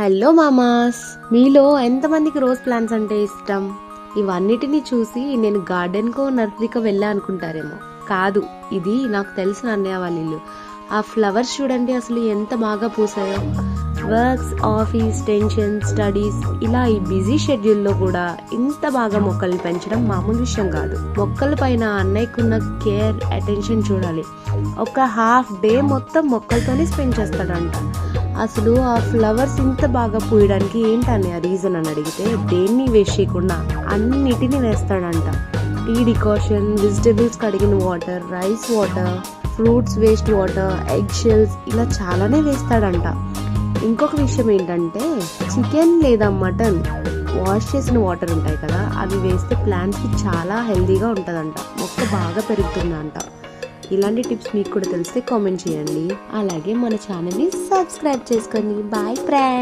Hello మామాస్, మీలో ఎంతమందికి rose plants అంటే ఇష్టం? ఇవన్నిటిని చూసి నేను గార్డెన్కో నర్సరీకో వెళ్ళా అనుకుంటారేమో. కాదు, ఇది నాకు తెలిసిన అన్నయ్య వాళ్ళ ఇల్లు. ఆ ఫ్లవర్స్ చూడండి అసలు ఎంత బాగా పూసాయో. వర్క్స్, ఆఫీస్, టెన్షన్, స్టడీస్, ఇలా ఈ బిజీ షెడ్యూల్లో కూడా ఇంత బాగా మొక్కల్ని పెంచడం మామూలు విషయం కాదు. మొక్కల పైన అన్నయ్యకున్న కేర్, అటెన్షన్ చూడాలి. ఒక హాఫ్ డే మొత్తం మొక్కలతోనే స్పెండ్ చేస్తాడంట. అసలు ఆ ఫ్లవర్స్ ఇంత బాగా పూయడానికి ఏంటనే రీజన్ అని అడిగితే, దేన్ని వేస్ట్ చేయకుండా అన్నిటినీ వేస్తాడంట. టీ డికాషన్, వెజిటబుల్స్ కడిగిన water, rice water, fruits waste water, egg shells, ఇలా చాలానే వేస్తాడంట. ఇంకొక విషయం ఏంటంటే, చికెన్ లేదా మటన్ వాష్ చేసిన వాటర్ ఉంటాయి కదా, అవి వేస్తే ప్లాంట్స్కి చాలా హెల్దీగా ఉంటుందంట. మొక్క బాగా పెరుగుతుందంట. ఇలాంటి టిప్స్ మీకు కూడా తెలిస్తే కామెంట్ చేయండి. అలాగే మన ఛానల్ని సబ్స్క్రైబ్ చేసుకోండి. Bye friends.